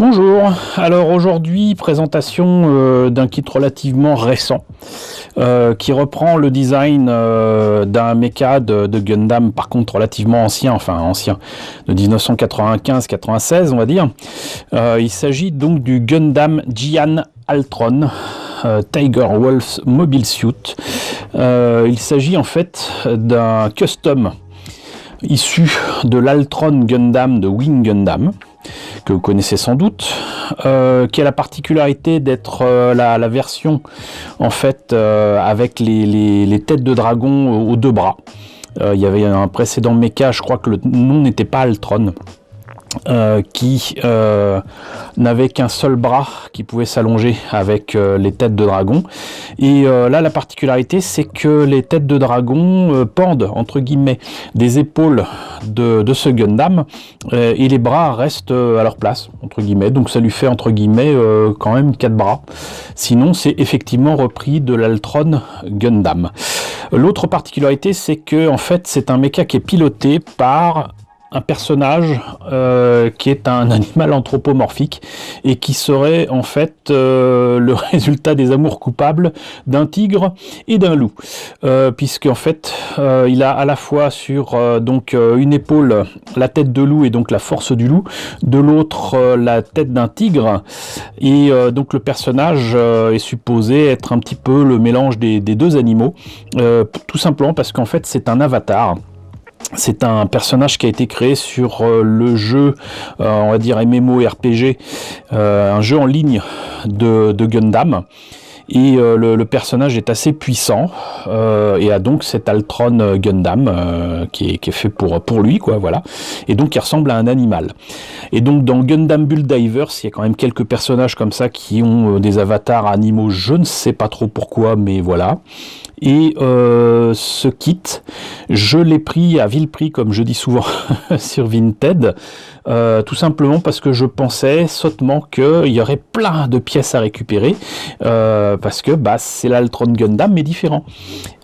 Bonjour, alors aujourd'hui présentation d'un kit relativement récent qui reprend le design d'un mecha de Gundam, par contre relativement ancien, de 1995-96 on va dire. Il s'agit donc du Gundam Giant Altron Tiger Wolf Mobile Suit. Il s'agit en fait d'un custom issu de l'Altron Gundam de Wing Gundam, que vous connaissez sans doute, qui a la particularité d'être la version en fait avec les têtes de dragon aux deux bras. Il y avait un précédent mecha, je crois que le nom n'était pas Altron, qui n'avait qu'un seul bras qui pouvait s'allonger avec les têtes de dragon. Et là, la particularité, c'est que les têtes de dragon pendent, entre guillemets, des épaules de ce Gundam, et les bras restent à leur place, entre guillemets. Donc ça lui fait, entre guillemets, quand même 4 bras. Sinon, c'est effectivement repris de l'Altron Gundam. L'autre particularité, c'est que en fait, c'est un mecha qui est piloté par un personnage qui est un animal anthropomorphique et qui serait en fait le résultat des amours coupables d'un tigre et d'un loup, puisque en fait il a à la fois sur donc une épaule la tête de loup et donc la force du loup, de l'autre la tête d'un tigre, et donc le personnage est supposé être un petit peu le mélange des deux animaux, tout simplement parce qu'en fait c'est un avatar. C'est un personnage qui a été créé sur le jeu, on va dire MMORPG, un jeu en ligne de Gundam. Et le personnage est assez puissant et a donc cet Altron Gundam qui est fait pour lui, quoi, voilà. Et donc il ressemble à un animal. Et donc dans Gundam Build-Divers, il y a quand même quelques personnages comme ça qui ont des avatars animaux, je ne sais pas trop pourquoi, mais voilà. Et ce kit, je l'ai pris à vil prix, comme je dis souvent sur Vinted, tout simplement parce que je pensais sottement qu'il y aurait plein de pièces à récupérer, parce que c'est l'Altron Gundam mais différent.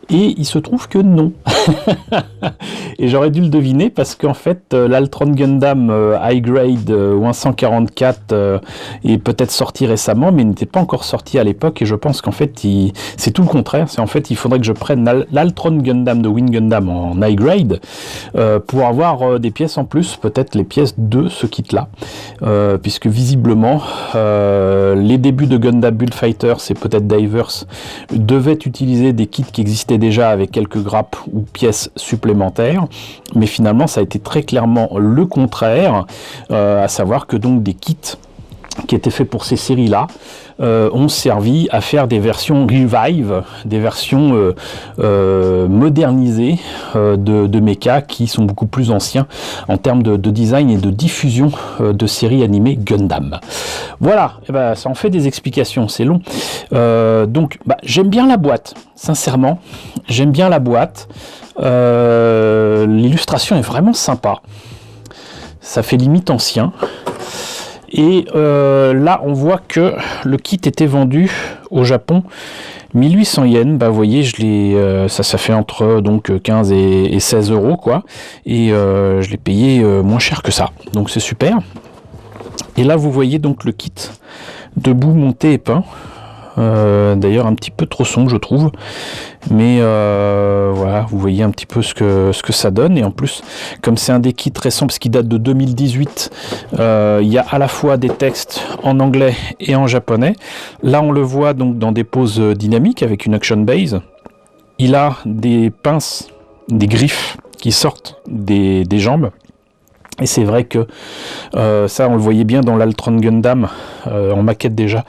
Et il se trouve que non. Et j'aurais dû le deviner parce qu'en fait, l'Altron Gundam High Grade 144 est peut-être sorti récemment, mais il n'était pas encore sorti à l'époque. Et je pense qu'en fait, c'est tout le contraire. C'est en fait, il faudrait que je prenne l'Altron Gundam de Wing Gundam en High Grade pour avoir des pièces en plus, peut-être les pièces de ce kit-là. Puisque visiblement, les débuts de Gundam Bullfighters et peut-être Divers devaient utiliser des kits qui existaient déjà avec quelques grappes ou pièces supplémentaires, mais finalement ça a été très clairement le contraire, à savoir que donc des kits qui étaient faits pour ces séries-là ont servi à faire des versions revive, des versions modernisées de mecha qui sont beaucoup plus anciens en termes de design et de diffusion de séries animées Gundam. Voilà, et ça en fait des explications, c'est long. Donc j'aime bien la boîte, sincèrement, j'aime bien la boîte. L'illustration est vraiment sympa, ça fait limite ancien. Et là, on voit que le kit était vendu au Japon 1800 yens. Vous voyez, ça fait entre donc 15 et 16 euros, quoi. Et je l'ai payé moins cher que ça. Donc c'est super. Et là, vous voyez donc le kit debout, monté et peint. D'ailleurs un petit peu trop sombre, je trouve, mais voilà, vous voyez un petit peu ce que ça donne. Et en plus, comme c'est un des kits récents parce qu'il date de 2018, il y a à la fois des textes en anglais et en japonais. Là on le voit donc dans des poses dynamiques avec une action base. Il a des pinces, des griffes qui sortent des jambes. Et c'est vrai que ça, on le voyait bien dans l'Altron Gundam, en maquette déjà,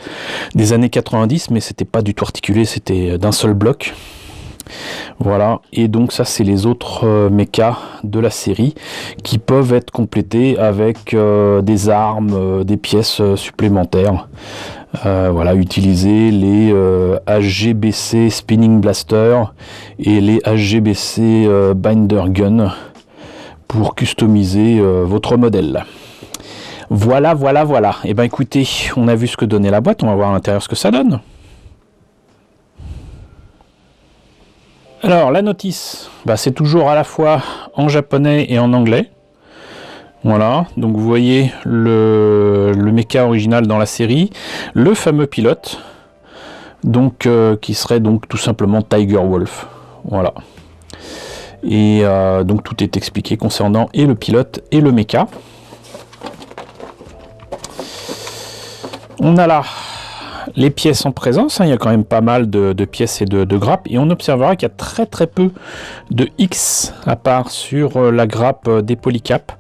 des années 90, mais c'était pas du tout articulé, c'était d'un seul bloc. Voilà, et donc ça, c'est les autres mechas de la série qui peuvent être complétés avec des armes, des pièces supplémentaires. Voilà, utiliser les HGBC Spinning Blaster et les HGBC Binder Gun pour customiser votre modèle. Voilà. Et écoutez, on a vu ce que donnait la boîte, on va voir à l'intérieur ce que ça donne. Alors la notice, c'est toujours à la fois en japonais et en anglais. Voilà, donc vous voyez le mecha original dans la série, le fameux pilote, donc qui serait donc tout simplement Tiger Wolf. Voilà. Et donc tout est expliqué concernant et le pilote et le mecha. On a là les pièces en présence, hein, il y a quand même pas mal de pièces et de grappes, et on observera qu'il y a très peu de X à part sur la grappe des polycaps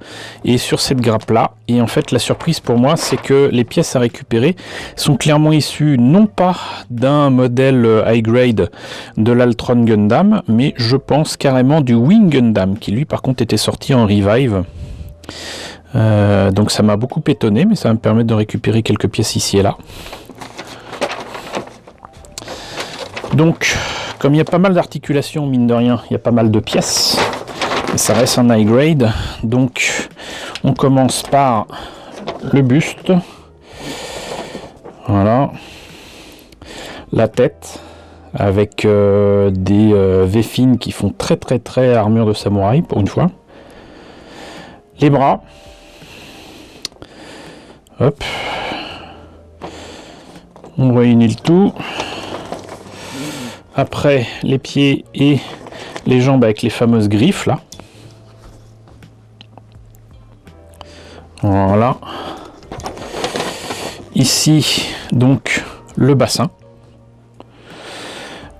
et sur cette grappe là. Et en fait la surprise pour moi, c'est que les pièces à récupérer sont clairement issues non pas d'un modèle high grade de l'Altron Gundam, mais je pense carrément du Wing Gundam, qui lui par contre était sorti en revive. Donc ça m'a beaucoup étonné, mais ça va me permettre de récupérer quelques pièces ici et là. Donc, comme il y a pas mal d'articulations, mine de rien, il y a pas mal de pièces, et ça reste un high grade. Donc, on commence par le buste, voilà, la tête, avec des V-fins qui font très armure de samouraï, pour une fois, les bras, hop, on réunit le tout. Après, les pieds et les jambes avec les fameuses griffes, là. Voilà. Ici, donc, le bassin.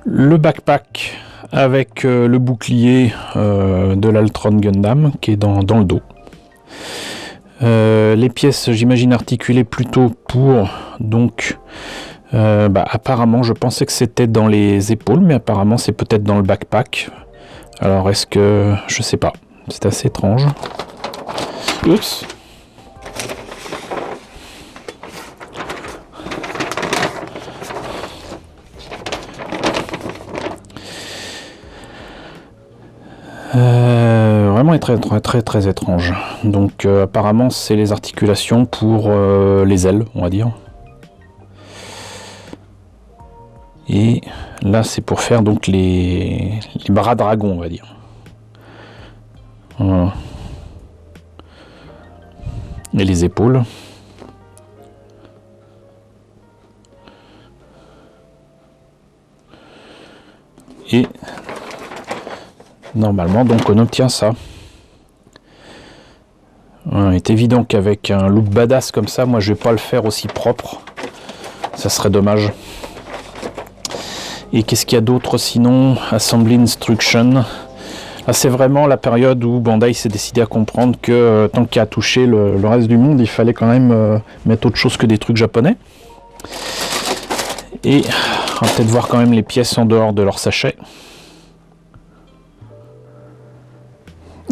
Le backpack avec le bouclier de l'Altron Gundam qui est dans le dos. Les pièces, j'imagine, articulées plutôt pour, donc... apparemment je pensais que c'était dans les épaules, mais apparemment c'est peut-être dans le backpack. Alors est-ce que... je sais pas, c'est assez étrange. Oups. Vraiment très étrange. Donc apparemment c'est les articulations pour les ailes, on va dire. Et là, c'est pour faire donc les bras dragons, on va dire. Voilà. Et les épaules. Et normalement, donc, on obtient ça. Il est évident qu'avec un look badass comme ça, moi, je vais pas le faire aussi propre. Ça serait dommage. Et qu'est-ce qu'il y a d'autre sinon? Assembly Instruction. Là, c'est vraiment la période où Bandai s'est décidé à comprendre que tant qu'il y a touché le reste du monde, il fallait quand même mettre autre chose que des trucs japonais. Et on va peut-être voir quand même les pièces en dehors de leur sachet.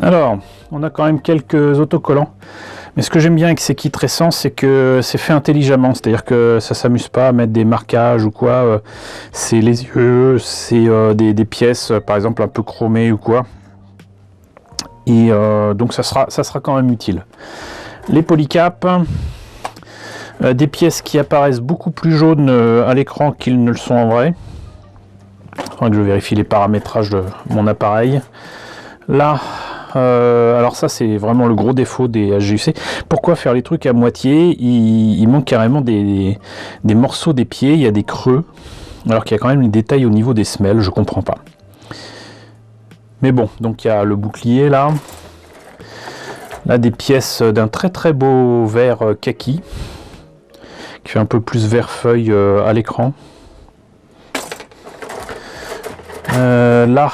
Alors, on a quand même quelques autocollants. Mais ce que j'aime bien avec ces kits récents, c'est que c'est fait intelligemment. C'est-à-dire que ça s'amuse pas à mettre des marquages ou quoi. C'est les yeux, c'est des pièces, par exemple, un peu chromées ou quoi. Et donc ça sera quand même utile. Les polycaps, des pièces qui apparaissent beaucoup plus jaunes à l'écran qu'ils ne le sont en vrai. Il faudra que je vérifie les paramétrages de mon appareil. Là... alors ça c'est vraiment le gros défaut des HGUC. Pourquoi faire les trucs à moitié? Il manque carrément des morceaux des pieds, il y a des creux, alors qu'il y a quand même les détails au niveau des semelles, je comprends pas. Mais bon, donc il y a le bouclier là. Là des pièces d'un très beau vert kaki, qui fait un peu plus vert feuille à l'écran. Là...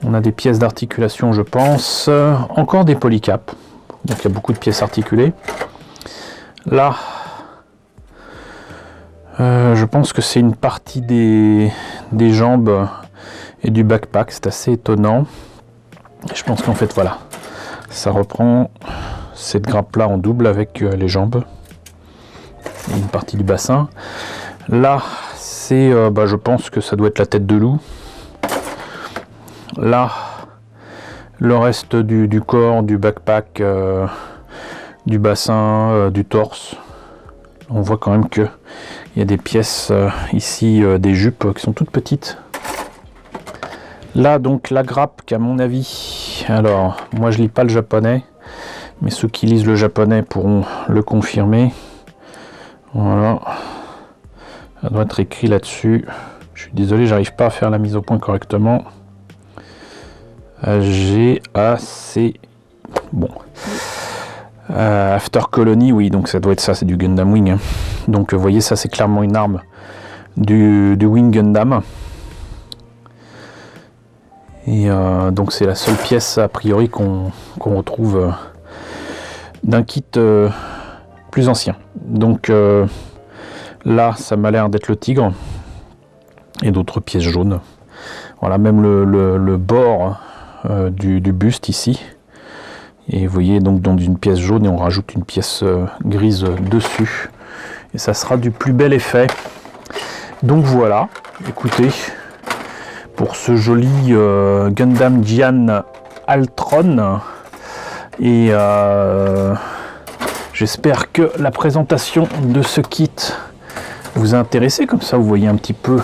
on a des pièces d'articulation, je pense. Encore des polycaps. Donc il y a beaucoup de pièces articulées. Là, je pense que c'est une partie des jambes et du backpack. C'est assez étonnant. Et je pense qu'en fait, voilà. Ça reprend cette grappe-là en double avec les jambes. Et une partie du bassin. Là, c'est, je pense que ça doit être la tête de loup. Là, le reste du corps, du backpack, du bassin, du torse. On voit quand même qu'il y a des pièces ici, des jupes qui sont toutes petites. Là, donc, la grappe qu'à mon avis, alors, moi je lis pas le japonais, mais ceux qui lisent le japonais pourront le confirmer. Voilà, ça doit être écrit là-dessus. Je suis désolé, j'arrive pas à faire la mise au point correctement. AGAC. Bon. After Colony, oui, donc ça doit être ça, c'est du Gundam Wing. Hein. Donc vous voyez, ça c'est clairement une arme du Wing Gundam. Et donc c'est la seule pièce a priori qu'on retrouve d'un kit plus ancien. Donc là, ça m'a l'air d'être le tigre. Et d'autres pièces jaunes. Voilà, même le bord du buste ici. Et vous voyez, donc dans une pièce jaune, et on rajoute une pièce grise dessus. Et ça sera du plus bel effet. Donc voilà, écoutez, pour ce joli Gundam Gian Altron. Et j'espère que la présentation de ce kit vous a intéressé. Comme ça, vous voyez un petit peu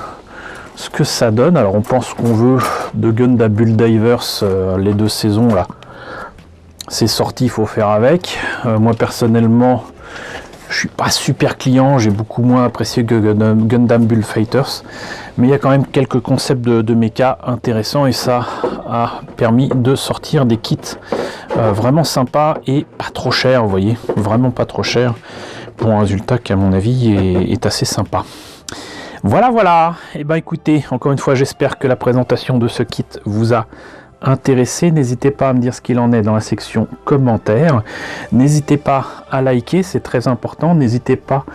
ce que ça donne. Alors on pense qu'on veut de Gundam Build Divers, les 2 saisons là, c'est sorti, il faut faire avec. Moi personnellement, je suis pas super client, j'ai beaucoup moins apprécié que Gundam Build Fighters, mais il y a quand même quelques concepts de mecha intéressants et ça a permis de sortir des kits vraiment sympas et pas trop chers, vous voyez, vraiment pas trop cher pour un résultat qui à mon avis est assez sympa. Voilà, et ben écoutez, encore une fois, j'espère que la présentation de ce kit vous a intéressé. N'hésitez pas à me dire ce qu'il en est dans la section commentaires. N'hésitez pas à liker, c'est très important. N'hésitez pas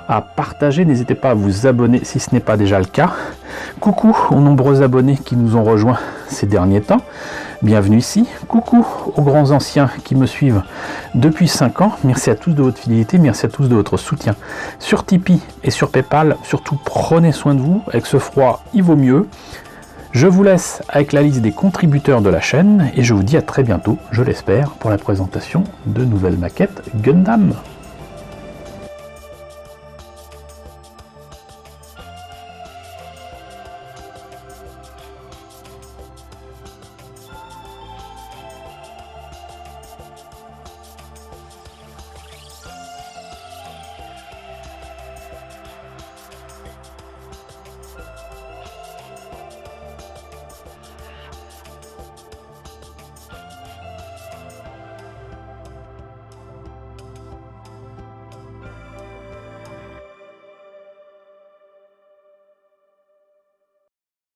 à partager, n'hésitez pas à vous abonner si ce n'est pas déjà le cas. Coucou aux nombreux abonnés qui nous ont rejoints ces derniers temps. Bienvenue ici. Coucou aux grands anciens qui me suivent depuis 5 ans. Merci à tous de votre fidélité, merci à tous de votre soutien sur Tipeee et sur Paypal. Surtout, prenez soin de vous. Avec ce froid, il vaut mieux. Je vous laisse avec la liste des contributeurs de la chaîne et je vous dis à très bientôt, je l'espère, pour la présentation de nouvelles maquettes Gundam.